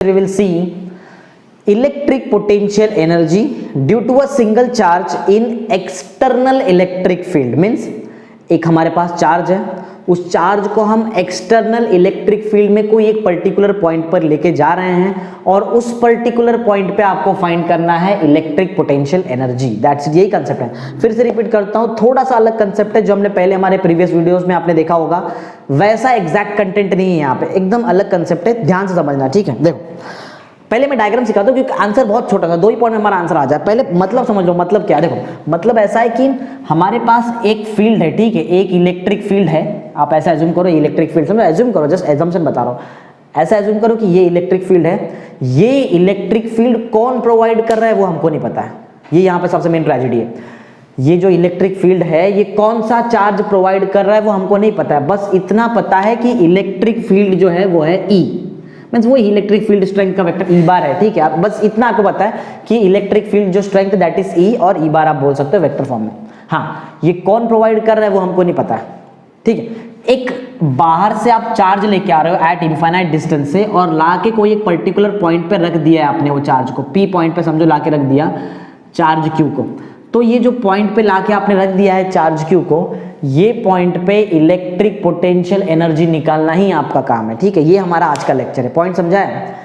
we will see electric potential energy due to a single charge in external electric field means एक हमारे पास charge है, उस charge को हम एक्सटर्नल इलेक्ट्रिक फील्ड में कोई एक पर्टिकुलर पॉइंट पर लेके जा रहे हैं और उस पर्टिकुलर पॉइंट पे आपको फाइंड करना है electric potential energy. That's it, यही कंसेप्ट है। फिर से रिपीट करता हूं, थोड़ा सा अलग कंसेप्ट है जो हमने पहले हमारे प्रीवियस वीडियोस में आपने देखा होगा, वैसा एग्जैक्ट कंटेंट नहीं है यहाँ पे, एकदम अलग कंसेप्ट है, ध्यान से समझना, ठीक है। देखो पहले मैं डायग्राम सिखाता हूँ क्योंकि आंसर बहुत छोटा था, 2 ही पॉइंट में हमारा आंसर आ जाए। पहले मतलब समझ लो, मतलब क्या है। देखो मतलब ऐसा है कि हमारे पास एक फील्ड है, ठीक है, एक इलेक्ट्रिक फील्ड है। आप ऐसा एज्यूम करो, इलेक्ट्रिक फील्ड, समझो, एज्यूम करो, जस्ट एजम्पशन बता रहा हूँ। ऐसा एज्यूम करो कि ये इलेक्ट्रिक फील्ड है। ये इलेक्ट्रिक फील्ड कौन प्रोवाइड कर रहा है वो हमको नहीं पता है। ये यहाँ पे सबसे मेन ट्रेजेडी है। ये जो इलेक्ट्रिक फील्ड है ये कौन सा चार्ज प्रोवाइड कर रहा है वो हमको नहीं पता है। बस इतना पता है कि इलेक्ट्रिक फील्ड जो है वो है E, मींस वो इलेक्ट्रिक फील्ड स्ट्रेंथ का वेक्टर E बार है, ठीक है। आप बस इतना आपको पता है कि इलेक्ट्रिक फील्ड जो स्ट्रेंथ दैट इज E और E बार आप बोल सकते हो वेक्टर फॉर्म में। हाँ, ये कौन प्रोवाइड कर रहा है वो हमको नहीं पता है, ठीक है। एक बाहर से आप चार्ज लेके आ रहे हो एट इनफाइनाइट डिस्टेंस से और ला के कोई एक पर्टिकुलर पॉइंट पे रख दिया है आपने वो चार्ज को, P पॉइंट पे समझो ला के रख दिया चार्ज Q को। तो ये जो पॉइंट पे लाके आपने रख दिया है चार्ज Q को, ये पॉइंट पे इलेक्ट्रिक पोटेंशियल एनर्जी निकालना ही आपका काम है, ठीक है। ये हमारा आज का लेक्चर है, पॉइंट समझा है।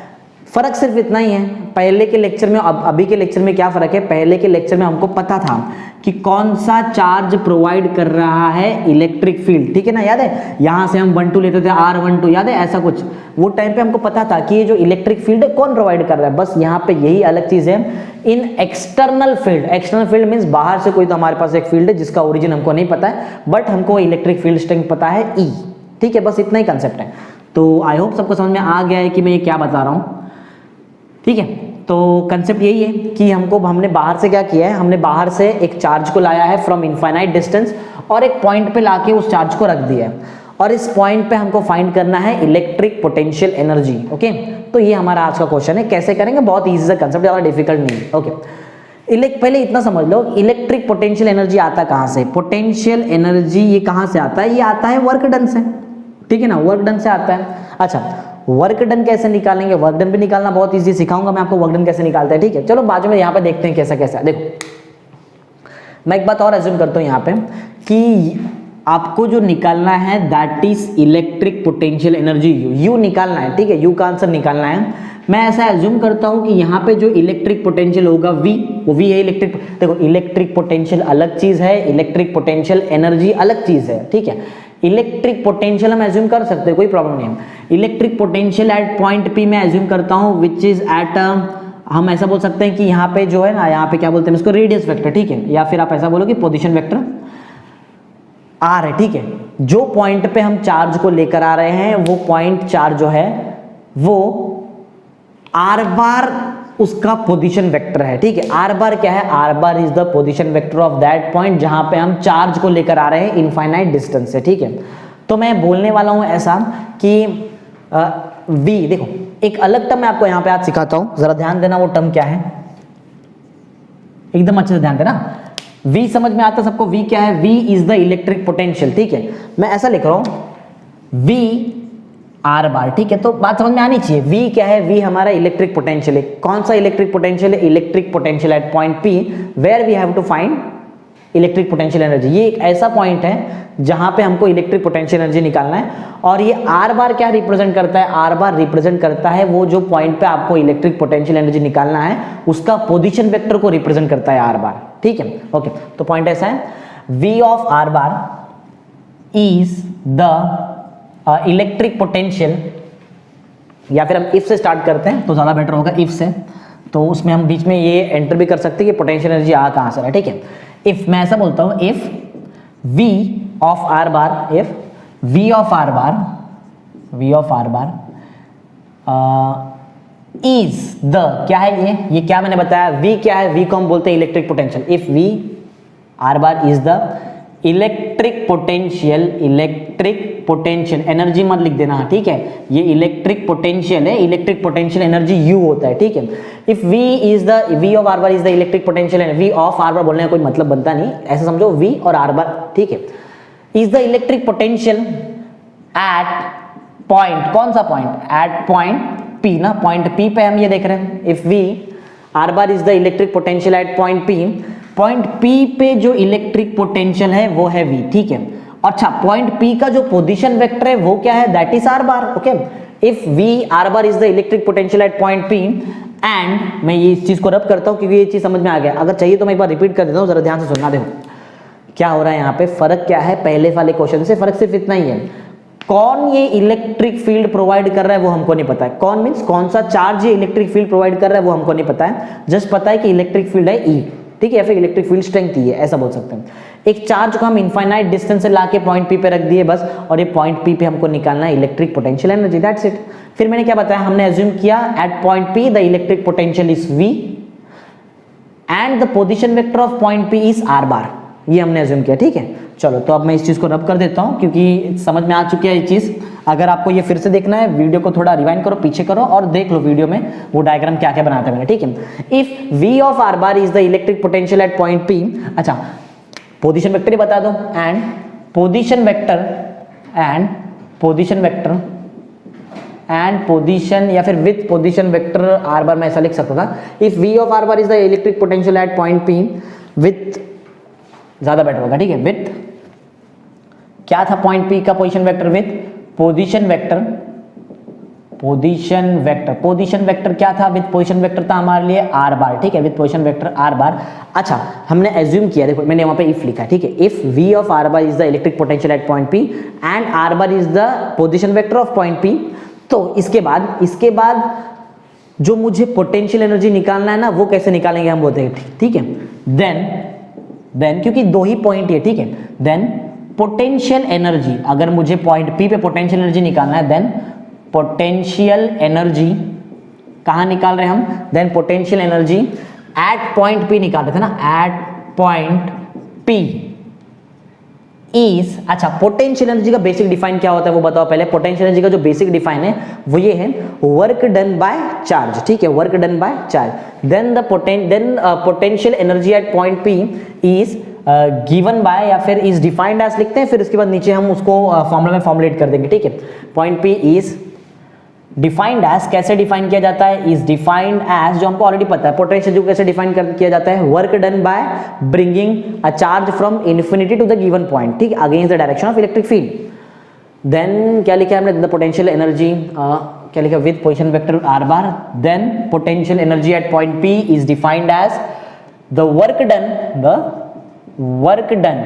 फर्क सिर्फ इतना ही है, पहले के लेक्चर में अभी के लेक्चर में क्या फर्क है। पहले के लेक्चर में हमको पता था कि कौन सा चार्ज प्रोवाइड कर रहा है इलेक्ट्रिक फील्ड, ठीक है ना, याद है। यहां से हम 1 2 लेते थे, R12, याद है ऐसा कुछ। वो टाइम पे हमको पता था कि ये जो इलेक्ट्रिक फील्ड है कौन प्रोवाइड कर रहा है। बस यहाँ पे यही अलग चीज है। इन external field, external field means बाहर से कोई तो हमारे पास एक फील्ड है जिसका ओरिजिन हमको नहीं पता है, बट हमको इलेक्ट्रिक फील्ड स्ट्रेंथ पता है E, ठीक है। बस इतना ही कंसेप्ट है। तो आई होप सबको समझ में आ गया है कि मैं ये क्या बता रहा हूँ, ठीक है। तो कंसेप्ट यही है कि हमने बाहर से क्या किया है, हमने बाहर से एक चार्ज को लाया है फ्रॉम इनफाइनाइट डिस्टेंस और एक पॉइंट पे लाके उस चार्ज को रख दिया है और इस पॉइंट पे हमको फाइंड करना है इलेक्ट्रिक पोटेंशियल एनर्जी, ओके। तो ये हमारा आज का क्वेश्चन है। कैसे करेंगे, बहुत ईजी सा कंसेप्ट, ज़्यादा डिफिकल्ट नहीं है, ओके। पहले इतना समझ लो, इलेक्ट्रिक पोटेंशियल एनर्जी आता कहाँ से। पोटेंशियल एनर्जी ये कहाँ से आता है, ये आता है वर्क डन से, ठीक है ना, वर्क डन से आता है। अच्छा, वर्क डन कैसे निकालेंगे, वर्क डन भी निकालना बहुत इजी, सिखाऊंगा मैं आपको वर्क डन कैसे निकालते हैं, ठीक है। चलो बाजू में यहाँ पे देखते हैं कैसा कैसा। देखो मैं एक बात और एज्यूम करता हूँ यहाँ पे कि आपको जो निकालना है that is electric potential energy, you निकालना है, ठीक है। यू का आंसर निकालना है। मैं ऐसा एज्यूम करता हूँ कि यहाँ पे जो इलेक्ट्रिक पोटेंशियल होगा V, वो V है इलेक्ट्रिक। देखो इलेक्ट्रिक पोटेंशियल अलग चीज है, इलेक्ट्रिक पोटेंशियल एनर्जी अलग चीज है, ठीक है। इलेक्ट्रिक पोटेंशियल हम एज्यूम कर सकते हैं, कोई प्रॉब्लम नहीं है। Electric potential at point P मैं एज्यूम करता हूँ विच इज एट, हम ऐसा बोल सकते हैं कि यहाँ पे जो है ना, यहाँ पे क्या बोलते हैं इसको, रेडियस वेक्टर, ठीक है। या फिर आप ऐसा बोलो कि पोजीशन वेक्टर R है, ठीक है। जो पॉइंट पे हम चार्ज को लेकर आ रहे हैं वो पॉइंट चार्ज जो है वो R बार उसका पोजीशन वेक्टर है, ठीक है। R बार क्या है, R bar is the position vector of that point जहां पे हम चार्ज को लेकर आ रहे हैं इनफाइनाइट डिस्टेंस से, ठीक है। तो मैं बोलने वाला हूं ऐसा कि V, देखो एक अलग टर्म मैं आपको यहां पे आज सिखाता हूं, जरा ध्यान देना वो टर्म क्या है, एकदम अच्छे से ध्यान देना। V समझ में आता सबको, V क्या है, V is the electric potential, ठीक है। मैं ऐसा लिख रहा हूं V R बार, ठीक है। तो बात समझ में आनी चाहिए। V क्या है, V हमारा इलेक्ट्रिक पोटेंशियल है। कौन सा इलेक्ट्रिक पोटेंशियल है, electric potential at point P where we have to find electric potential energy. ये एक ऐसा पॉइंट है जहां पे हमको इलेक्ट्रिक पोटेंशियल एनर्जी निकालना है। और ये R बार क्या रिप्रेजेंट करता है, R बार रिप्रेजेंट करता है वो जो पॉइंट पे आपको इलेक्ट्रिक पोटेंशियल एनर्जी निकालना है उसका पोजीशन वेक्टर को रिप्रेजेंट करता है R बार, ठीक है, ओके। तो पॉइंट ऐसा है, V of R bar is the electric potential, या फिर हम इफ से स्टार्ट करते हैं तो ज़्यादा बेटर होगा, इफ से। तो उसमें हम बीच में ये एंटर भी कर सकते हैं कि पोटेंशियल एनर्जी आ कहाँ से है, ठीक है। इफ मैं ऐसा बोलता हूँ, if V of R bar, if V of R bar, V of R bar is the, क्या है ये क्या मैंने बताया, V क्या है, V को हम बोलते हैं electric potential. If V R bar is the electric potential, electric potential energy मत लिख देना, ठीक है। ये इलेक्ट्रिक पोटेंशियल है, इलेक्ट्रिक पोटेंशियल एनर्जी U होता है, ठीक है। If V is the, V of R bar is the electric potential energy, V of R बार बोलने का कोई मतलब बनता नहीं, ऐसा समझो V और R बार, ठीक है, is the electric potential at point, कौन सा पॉइंट, एट पॉइंट P ना, पॉइंट P पे हम ये देख रहे हैं if V R bar is the electric potential at point P, point P पे जो इलेक्ट्रिक पोटेंशियल है वो है V, ठीक है। अच्छा, पॉइंट P का जो पोजीशन वेक्टर है वो क्या है, that is R bar, okay. If V R bar is the electric potential at point P and, मैं ये इस चीज को रब करता हूं क्योंकि ये चीज समझ में आ गया, अगर चाहिए तो मैं एक बार रिपीट कर देता हूं, जरा ध्यान से सुनना। देखो क्या हो रहा है यहाँ पे, फर्क क्या है पहले वाले क्वेश्चन से, फर्क सिर्फ इतना ही है, कौन ये इलेक्ट्रिक फील्ड प्रोवाइड कर रहा है वो हमको नहीं पता है, कौन मींस कौन सा चार्ज ये इलेक्ट्रिक फील्ड प्रोवाइड कर रहा है वो हमको नहीं पता है, जस्ट पता है कि इलेक्ट्रिक फील्ड है E, ठीक है, या फिर इलेक्ट्रिक फील्ड स्ट्रेंथ E है, ऐसा बोल सकते हैं। एक चार्ज को हम इनफाइनाइट डिस्टेंस से लाके पॉइंट P पे रख दिए बस, और ये पॉइंट P पे हमको निकालना है electric potential energy, that's it. फिर मैंने क्या बताया, हमने एज्यूम किया at point P the electric potential is V and the position vector of point P is R bar, ये हमने एज्यूम किया, ठीक है। चलो तो अब मैं इस चीज को रब कर देता हूं क्योंकि समझ में आ चुकी है ये चीज। अगर आपको ये फिर से देखना है, वीडियो को थोड़ा रिवाइंड करो, पीछे करो और देख लो वीडियो में वो डायग्राम क्या क्या बनाता है मैंने, ठीक है। If V of R bar is the electric potential at point P, अच्छा पोजीशन वेक्टर ही बता दो, एंड पोजीशन या फिर विथ पोजीशन वेक्टर R बार, मैं ऐसा लिख सकता था, if V of R bar is the electric potential at point P with, ज्यादा बेटर होगा, ठीक है, विथ क्या था पॉइंट P का position vector, with position vector क्या था, विथ पोजीशन वेक्टर था हमारे लिए R बार, ठीक है, विथ पोजीशन वेक्टर R बार। अच्छा हमने एज्यूम किया, देखो मैंने वहां पे इफ लिखा है, ठीक है, if V of R bar is the electric potential at point P and R bar is the position vector of point P, तो इसके बाद जो मुझे पोटेंशियल एनर्जी निकालना है ना, वो कैसे निकालेंगे हम बोलते हैं, ठीक है। देन क्योंकि दो ही पॉइंट है, ठीक है, देन पोटेंशियल एनर्जी, अगर मुझे पॉइंट P पे पोटेंशियल एनर्जी निकालना है, देन पोटेंशियल एनर्जी कहां निकाल रहे हैं हम, then potential energy at point P निकाल रहे थे ना, एट पॉइंट P इज, अच्छा पोटेंशियल एनर्जी का बेसिक डिफाइन क्या होता है वो बताओ पहले। पोटेंशियल एनर्जी का जो बेसिक डिफाइन है वो ये है, वर्क डन बाय चार्ज, ठीक है, work done by charge. Then potential energy at point P is given by, या फिर इज डिफाइंड एज लिखते हैं, फिर उसके बाद नीचे हम उसको फॉर्मूला में फॉर्मुलेट कर देंगे, ठीक है। Point P is defined as, कैसे डिफाइन किया जाता है, इज डिफाइंड एज, जो हमको ऑलरेडी पता है, पोटेंशियल जो कैसे डिफाइन किया जाता है, work done by bringing a charge from infinity to the given point, ठीक है, against the direction of electric field. Then क्या लिखा है हमने, द पोटेंशियल एनर्जी क्या लिखा, with position vector R bar, then potential energy at point P is defined as the work done,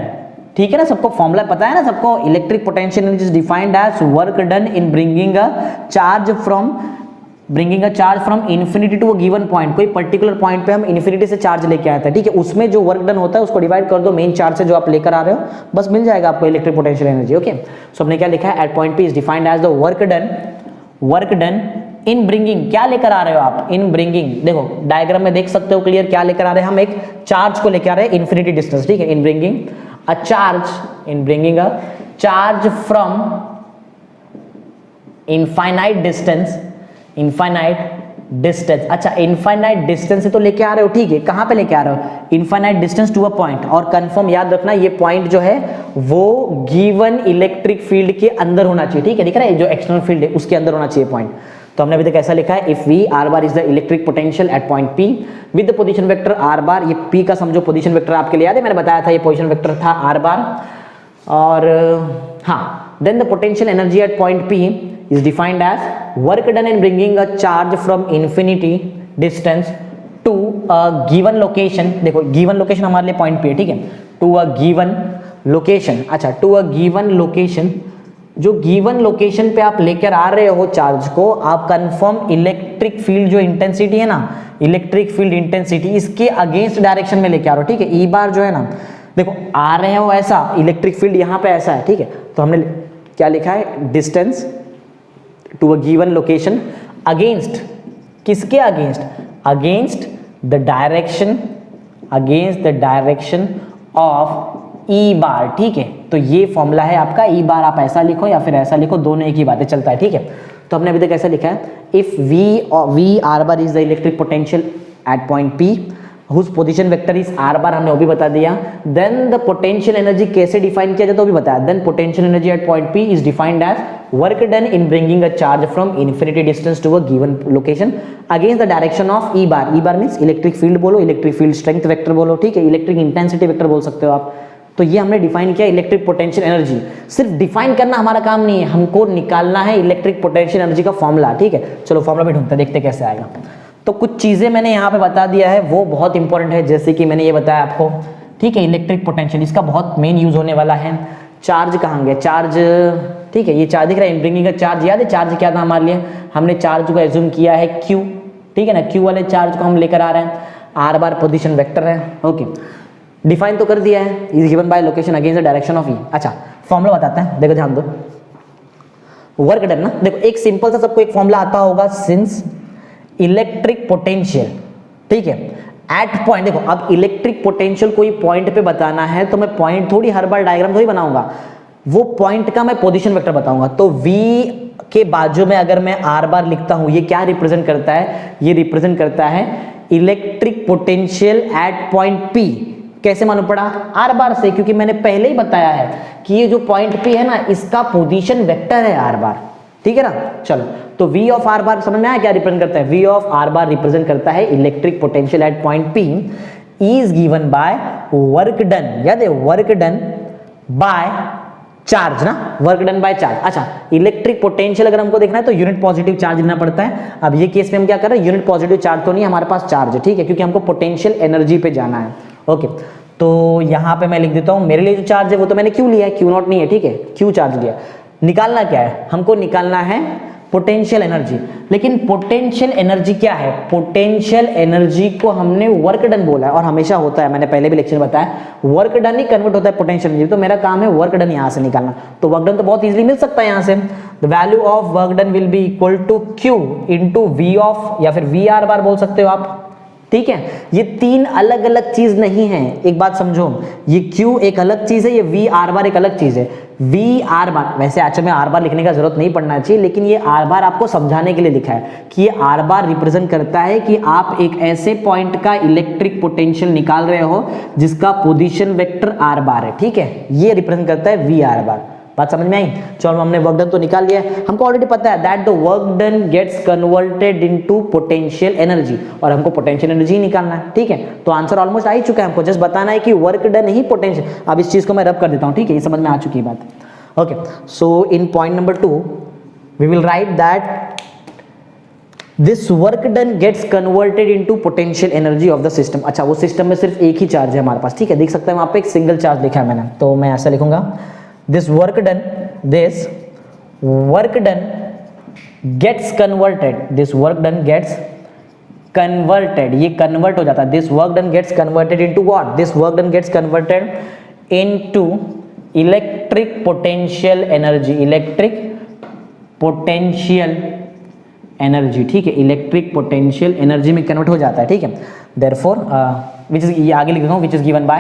ठीक है ना, सबको फॉर्मूला पता है ना सबको, electric potential energy is defined as work done in bringing a charge from infinity to a given point, कोई particular point पे हम इन्फिनिटी से चार्ज लेके आते हैं, ठीक है, उसमें जो वर्क डन होता है उसको डिवाइड कर दो मेन चार्ज से जो आप लेकर आ रहे हो, बस मिल जाएगा आपको electric potential energy, okay. So हमने क्या लिखा है, at point P is defined as the work done in bringing, क्या लेकर आ रहे हो आप, इन ब्रिंगिंग, देखो डायग्राम में देख सकते हो क्लियर क्या लेकर आ रहे हैं, हम एक चार्ज को लेकर आ रहे हैं इन्फिनिटी डिस्टेंस, ठीक है, इन bringing a charge from infinite distance, अच्छा इनफाइनाइट डिस्टेंस से तो लेके आ रहे हो, ठीक है, कहां पे लेके आ रहे हो, infinite distance to a point, और कंफर्म याद रखना ये पॉइंट जो है वो गिवन इलेक्ट्रिक फील्ड के अंदर होना चाहिए, ठीक है, दिख रहा है जो एक्सटर्नल फील्ड है उसके अंदर होना चाहिए पॉइंट। तो हमने अभी तक ऐसा लिखा है, if V R bar is the electric potential at point P with the position vector R bar, ये P का समझो पोजीशन वेक्टर आपके लिए याद है, मैंने बताया था ये पोजीशन वेक्टर था R बार, और हाँ, then the potential energy at point P is defined as work done in bringing a charge from infinity distance to a given location, देखो गिवन लोकेशन हमारे लिए पॉइंट P है, ठीक है, to a given location, अच्छा to a given location, जो given location पे आप लेकर आ रहे हो चार्ज को, आप कंफर्म इलेक्ट्रिक फील्ड जो इंटेंसिटी है ना, इलेक्ट्रिक फील्ड इंटेंसिटी इसके अगेंस्ट डायरेक्शन में लेके आ रहे हो, ठीक है। E बार जो है ना, देखो आ रहे हो ऐसा, इलेक्ट्रिक फील्ड यहाँ पे ऐसा है, ठीक है, तो हमने क्या लिखा है, distance to a given location against, किसके against, against the direction of E bar, ठीक है। तो ये फॉर्मूला है आपका, E बार आप ऐसा लिखो या फिर ऐसा लिखो, दोनों एक ही बातें चलता है, ठीक है। तो हमने अभी तक ऐसा लिखा है, if V R bar is the electric potential at point P whose position vector is R bar, हमने वो भी बता दिया। देन द पोटेंशियल एनर्जी कैसे डिफाइन किया जाता है वो भी बताया। Then potential energy at point P is defined as work done in bringing a charge from infinity distance to a given location against the direction of E bar. E bar means electric field बोलो, electric field strength vector बोलो, ठीक है, electric intensity vector बोल सकते हो आप। तो ये हमने डिफाइन किया इलेक्ट्रिक पोटेंशियल एनर्जी। सिर्फ डिफाइन करना हमारा काम नहीं है, हमको निकालना है इलेक्ट्रिक पोटेंशियल एनर्जी का फॉर्मूला, ठीक है। चलो फॉर्मूला भी ढूंढते देखते कैसे आएगा। तो कुछ चीजें मैंने यहाँ पे बता दिया है, वो बहुत इंपॉर्टेंट है, जैसे कि मैंने ये बताया आपको, ठीक है, इलेक्ट्रिक पोटेंशियल, इसका बहुत मेन यूज होने वाला है। चार्ज कहाँ गया, चार्ज, ठीक है, ये चार्ज दिख रहा है, इन ब्रिंगिंग का चार्ज, याद है चार्ज क्या था हमारे लिए, हमने चार्ज को एज्यूम किया है क्यू, ठीक है ना, क्यू वाले चार्ज को हम लेकर आ रहे हैं, आर बार पोजीशन वेक्टर है, ओके, डिफाइन तो कर दिया है, is given by location against the direction of E. अच्छा फॉर्मूला बताते हैं, देखो ध्यान दो, वर्क डन ना, देखो एक सिंपल सा सबको एक फॉर्मूला आता होगा, सिंस इलेक्ट्रिक पोटेंशियल, ठीक है, एट पॉइंट, देखो अब इलेक्ट्रिक पोटेंशियल कोई पॉइंट पे बताना है तो मैं पॉइंट थोड़ी हर बार डायग्राम थोड़ी बनाऊंगा, वो पॉइंट का मैं पोजीशन वेक्टर बताऊंगा। तो V के बाजू में अगर मैं आर बार लिखता हूं, ये क्या रिप्रेजेंट करता है, ये रिप्रेजेंट करता है electric potential at point P। कैसे मालूम पड़ा, आर बार से, क्योंकि मैंने पहले ही बताया है कि ये जो पॉइंट P है ना, इसका पोजीशन वेक्टर है आर बार, ठीक है ना। चलो तो V ऑफ आर बार समझ में आया क्या रिप्रेजेंट करता है, V of are bar represent करता है electric potential at point P is given by work done, याद है वर्क डन बाय चार्ज ना, वर्क डन बाय चार्ज। अच्छा इलेक्ट्रिक पोटेंशियल अगर हमको देखना है तो यूनिट पॉजिटिव चार्ज लेना पड़ता है। अब ये केस में हम क्या कर रहे हैं, यूनिट पॉजिटिव चार्ज तो नहीं, हमारे पास चार्ज है, ठीक है, क्योंकि हमको पोटेंशियल एनर्जी पे जाना है, ओके। तो यहाँ पे मैं लिख देता हूँ, मेरे लिए जो चार्ज है वो तो मैंने क्यू लिया है, क्यू नॉट नहीं है, ठीक है, क्यू चार्ज लिया। निकालना क्या है, हमको निकालना है पोटेंशियल एनर्जी। लेकिन पोटेंशियल एनर्जी क्या है, पोटेंशियल एनर्जी को हमने वर्क डन बोला है, और हमेशा होता है, मैंने पहले भी लेक्चर में बताया, वर्क डन ही कन्वर्ट होता है पोटेंशियल एनर्जी। तो मेरा काम है वर्क डन यहाँ से निकालना, तो वर्क डन तो बहुत इजीली मिल सकता है यहाँ से। The value of work done will be equal to Q into V of, या फिर वी आर बार बोल सकते हो आप, ठीक है। ये तीन अलग अलग चीज नहीं है, एक बात समझो, ये Q एक अलग चीज है, ये V आर बार एक अलग चीज है। V आर बार, वैसे एक्चुअल में आर बार लिखने का जरूरत नहीं पड़ना चाहिए, लेकिन ये आर बार आपको समझाने के लिए लिखा है कि ये आर बार रिप्रेजेंट करता है कि आप एक ऐसे पॉइंट का इलेक्ट्रिक पोटेंशियल निकाल रहे हो जिसका पोजीशन वेक्टर आर बार है, ठीक है, ये रिप्रेजेंट करता है V आर बार। बात समझ में आई। चलो हमने वर्क डन तो निकाल लिया है, हमको ऑलरेडी पता है that the work done gets converted into potential energy, और हमको पोटेंशियल एनर्जी निकालना है, ठीक है। तो आंसर ऑलमोस्ट आ ही चुका है, हमको जस्ट बताना है कि वर्क डन ही पोटेंशियल। अब इस चीज को मैं रब कर देता हूं, ठीक है, ये समझ में आ चुकी है बात, okay. So in point number 2 we will write that this work done gets converted into potential energy of the system. अच्छा वो सिस्टम में सिर्फ एक ही चार्ज है हमारे पास, ठीक है, देख सकते हैं वहां पे एक सिंगल चार्ज लिखा है मैंने, तो मैं ऐसा लिखूंगा, this work done gets converted, ये कन्वर्ट हो जाता है, this work done gets converted into what, this work done gets converted into electric potential energy, ठीक है, इलेक्ट्रिक पोटेंशियल एनर्जी में कन्वर्ट हो जाता है, ठीक है। therefore which is, ये आगे लिख रहा हूं, which is given by,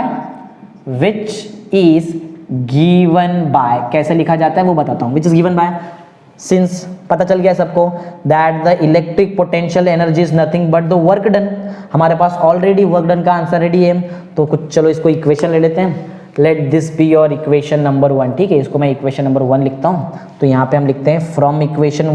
कैसे लिखा जाता है वो बताता हूं, which is given by, since पता चल गया सबको that the electric potential energy is nothing but the work done, हमारे पास ऑलरेडी वर्क डन का आंसर रेडी है, तो कुछ चलो इसको इक्वेशन ले लेते हैं, let this be your equation number 1, ठीक है, इसको मैं इक्वेशन नंबर 1 लिखता हूं। तो यहाँ पे हम लिखते हैं फ्रॉम इक्वेशन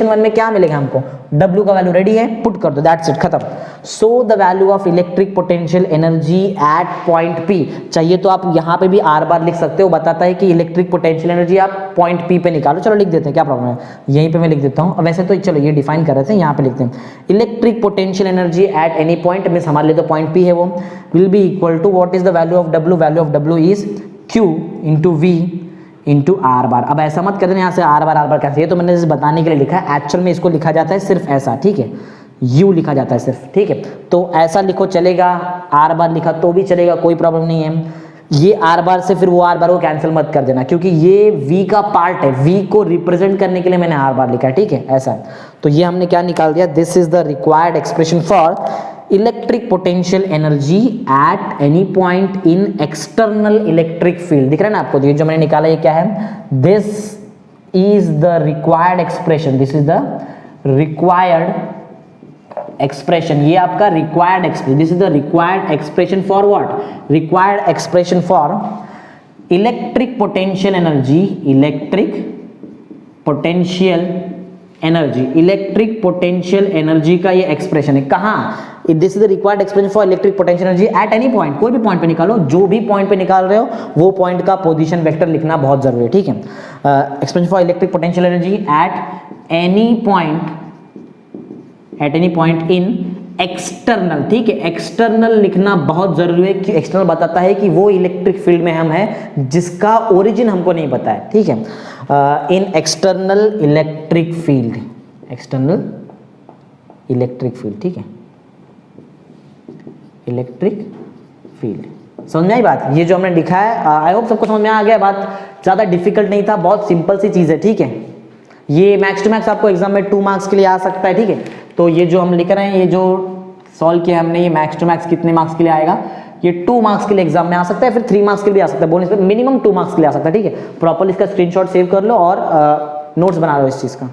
1 में क्या मिलेगा हमको, W का वैल्यू रेडी है, पुट कर दो, दैट्स इट, खत्म। So the value of electric potential energy at point P, चाहिए तो आप यहाँ पे भी आर बार लिख सकते हो, बताता है कि इलेक्ट्रिक पोटेंशियल एनर्जी आप पॉइंट P पे निकालो, चलो लिख देते हैं, क्या प्रॉब्लम है, यहीं पे मैं लिख देता हूँ। वैसे तो चलो ये डिफाइन कर रहे थे, यहाँ पे लिखते हैं electric potential energy at any point, means हमारे लिए तो पॉइंट P है, वो will be equal to what is the value of W, value of W is Q into V into R bar. अब ऐसा मत कर देना यहाँ से आर बार कैसे, ये तो मैंने बताने के लिए लिखा है, एक्चुअल में इसको लिखा जाता है सिर्फ ऐसा, ठीक है, यू लिखा जाता है सिर्फ, ठीक है। तो ऐसा लिखो चलेगा, आर बार लिखा तो भी चलेगा, कोई प्रॉब्लम नहीं है। ये आर बार से फिर वो आर बार को कैंसिल मत कर देना, क्योंकि ये वी का पार्ट है, वी को रिप्रेजेंट करने के लिए मैंने आर बार लिखा है, ठीक है, ऐसा। तो ये हमने क्या निकाल दिया, this is the required expression for electric potential energy at any point in external electric field. दिख रहा है ना आपको, ये जो मैंने निकाला ये क्या है, this is the required expression, this is the required expression, ये आपका required expression, this is the required expression for what, required expression for electric potential energy, electric potential energy, electric potential energy का ये expression है। कहाँ, this is the required expression for electric potential energy at any point, कोई भी point पे निकालो, जो भी पॉइंट पे निकाल रहे हो वो पॉइंट का पोजीशन वेक्टर लिखना बहुत जरूरी है, ठीक है। Expression for electric potential energy at any point in external, ठीक है, एक्सटर्नल लिखना बहुत जरूरी है कि एक्सटर्नल बताता है कि वो इलेक्ट्रिक फील्ड में हम हैं जिसका ओरिजिन हमको नहीं पता है, ठीक है। इन external electric field, external electric field, ठीक है, इलेक्ट्रिक फील्ड। समझ में आई बात, ये जो हमने लिखा है आई होप सबको समझ में आ गया, बात ज्यादा डिफिकल्ट नहीं था, बहुत सिंपल सी चीज है, ठीक है। ये मैक्स टू मैक्स आपको एग्जाम में 2 मार्क्स के लिए आ सकता है, ठीक है। तो ये जो हम लिख रहे हैं, ये जो सॉल्व किया हमने, ये मैक्स टू मैक्स कितने मार्क्स के लिए आएगा, ये 2 मार्क्स के लिए एग्जाम में आ सकता है, फिर 3 मार्क्स के लिए भी आ सकता है, बोनस पे मिनिमम 2 मार्क्स के लिए आ सकता है, ठीक है। प्रॉपर्ली इसका स्क्रीनशॉट सेव कर लो और नोट्स बना लो इस चीज का।